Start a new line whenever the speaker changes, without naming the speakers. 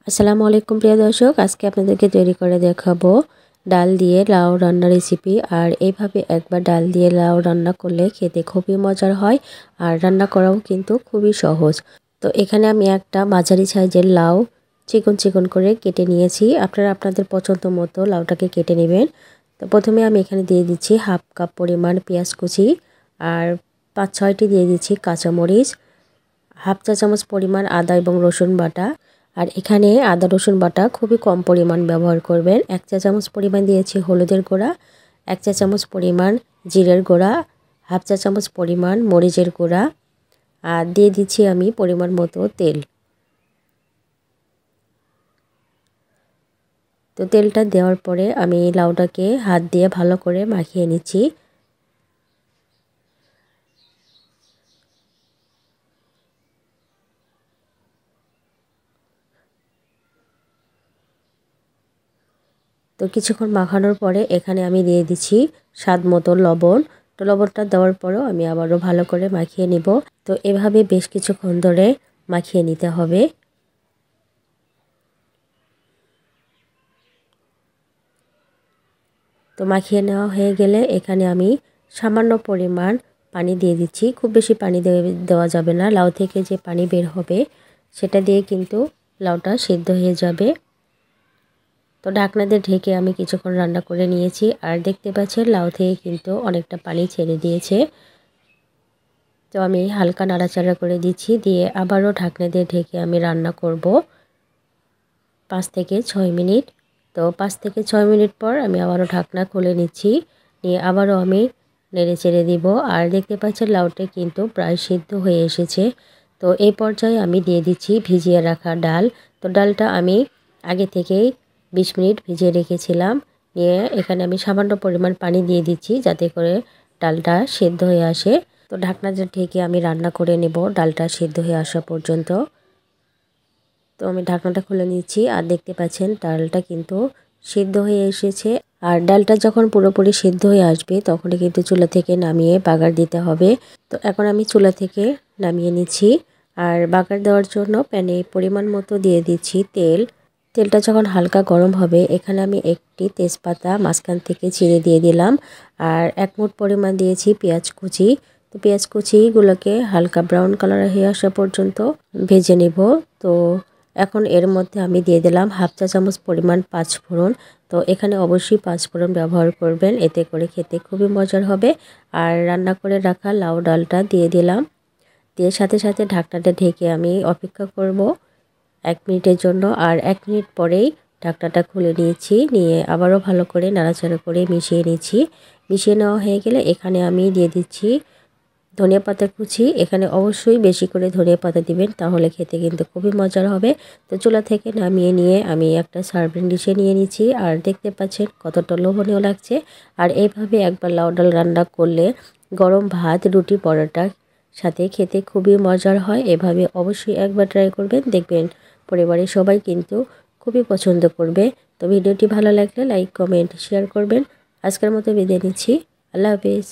আসসালামু আলাইকুম প্রিয় দর্শক, আজকে আপনাদেরকে তৈরি করে দেখাবো ডাল দিয়ে লাউ রান্না রেসিপি। আর এইভাবে একবার ডাল দিয়ে লাউ রান্না করলে খেতে খুবই মজার হয় আর রান্না করাও কিন্তু খুবই সহজ। তো এখানে আমি একটা মাঝারি সাইজের লাউ চিকন চিকন করে কেটে নিয়েছি। আপনারা আপনাদের পছন্দ মতো লাউটাকে কেটে নেবেন। তো প্রথমে আমি এখানে দিয়ে দিচ্ছি হাফ কাপ পরিমাণ পেঁয়াজ কুচি আর 5-6টি দিয়ে দিচ্ছি কাঁচামরিচ, হাফ চা চামচ পরিমাণ আদা এবং রসুন বাটা। আর এখানে আদা রসুন বাটা খুবই কম পরিমাণ ব্যবহার করবেন। 1 চা চামচ পরিমাণ দিয়েছি হলুদের গুঁড়া, 1 চা চামচ পরিমাণ জিরের গুঁড়া, হাফ চা চামচ পরিমাণ মরিচের গুঁড়া, আর দিয়ে দিচ্ছি আমি পরিমাণ মতো তেল। তো তেলটা দেওয়ার পরে আমি লাউটাকে হাত দিয়ে ভালো করে মাখিয়ে নিচ্ছি। তো কিছুক্ষণ মাখানোর পরে এখানে আমি দিয়ে দিচ্ছি স্বাদ মতো লবণ। তো লবণটা দেওয়ার পরেও আমি আবারও ভালো করে মাখিয়ে নিব। তো এভাবে বেশ কিছুক্ষণ ধরে মাখিয়ে নিতে হবে। তো মাখিয়ে নেওয়া হয়ে গেলে এখানে আমি সামান্য পরিমাণ পানি দিয়ে দিচ্ছি। খুব বেশি পানি দেওয়া যাবে না, লাউ থেকে যে পানি বের হবে সেটা দিয়ে কিন্তু লাউটা সিদ্ধ হয়ে যাবে। তো ঢাকনা দিয়ে ঢেকে আমি কিছুক্ষণ রান্না করে নিয়েছি। আর দেখতে পাচ্ছেন লাউ থেকে কিন্তু অনেকটা পানি ছেড়ে দিয়েছে। তো আমি হালকা নাড়াচাড়া করে দিচ্ছি, দিয়ে আবারও ঢাকনা দিয়ে ঢেকে আমি রান্না করব 5 থেকে 6 মিনিট। তো 5 থেকে 6 মিনিট পর আমি আবারও ঢাকনা খুলে নিচ্ছি, নিয়ে আবারও আমি নেড়ে চেড়ে দিব। আর দেখতে পাচ্ছেন লাউটা কিন্তু প্রায় সিদ্ধ হয়ে এসেছে। তো এই পর্যায়ে আমি দিয়ে দিচ্ছি ভিজিয়ে রাখা ডাল। তো ডালটা আমি আগে থেকেই 20 মিনিট ভিজিয়ে রেখেছিলাম। নিয়ে এখানে আমি সামান্য পরিমাণ পানি দিয়ে দিচ্ছি যাতে করে ডালটা সিদ্ধ হয়ে আসে। তো ঢাকনা ঢেকে আমি রান্না করে নেব ডালটা সিদ্ধ হয়ে আসা পর্যন্ত। তো আমি ঢাকনাটা খুলে নিচ্ছি আর দেখতে পাচ্ছেন ডালটা কিন্তু সিদ্ধ হয়ে এসেছে। আর ডালটা যখন পুরোপুরি সিদ্ধ হয়ে আসবে তখনই কিন্তু চুলা থেকে নামিয়ে বাগার দিতে হবে। তো এখন আমি চুলা থেকে নামিয়ে নিচ্ছি। আর বাগার দেওয়ার জন্য প্যানে পরিমাণ মতো দিয়ে দিচ্ছি তেল। তেলটা যখন হালকা গরম হবে এখানে আমি একটি তেজপাতা মাঝখান থেকে চিড়ে দিয়ে দিলাম। আর 1 মুঠ পরিমাণ দিয়েছি পেঁয়াজ কুচি। তো পেঁয়াজ কুচিগুলোকে হালকা ব্রাউন কালার হয়ে আসা পর্যন্ত ভেজে নেব। তো এখন এর মধ্যে আমি দিয়ে দিলাম হাফ চা চামচ পরিমাণ পাঁচফোড়ন। তো এখানে অবশ্যই পাঁচফোড়ন ব্যবহার করবেন, এতে করে খেতে খুবই মজার হবে। আর রান্না করে রাখা লাউ ডালটা দিয়ে দিলাম, দিয়ে সাথে সাথে ঢাকনাটা ঢেকে আমি অপেক্ষা করব 1 মিনিটের জন্য। আর 1 মিনিট পরেই ঢাকনাটা খুলে নিয়েছি, নিয়ে আবারও ভালো করে নাড়াচাড়া করে মিশিয়ে নিচ্ছি। মিশিয়ে নেওয়া হয়ে গেলে এখানে আমি দিয়ে দিচ্ছি ধনিয়া পাতা কুচি। এখানে অবশ্যই বেশি করে ধনিয়া পাতা দিবেন, তাহলে খেতে কিন্তু খুবই মজার হবে। তো চুলা থেকে নামিয়ে নিয়ে আমি একটা সার্ভিং ডিশে নিয়ে নিচ্ছি। আর দেখতে পাচ্ছেন কতটা লোভনীয় লাগছে। আর এইভাবে একবার লাউ ডাল রান্না করলে গরম ভাত, রুটি, পরোটার সাথে খেতে খুবই মজার হয়। এভাবে অবশ্যই একবার ট্রাই করবেন, দেখবেন পরিবারের সবাই কিন্তু খুবই পছন্দ করবে। তো ভিডিওটি ভালো লাগলে লাইক, কমেন্ট, শেয়ার করবেন। আজকের মতো বিদায় নিচ্ছি। আল্লাহ হাফিজ।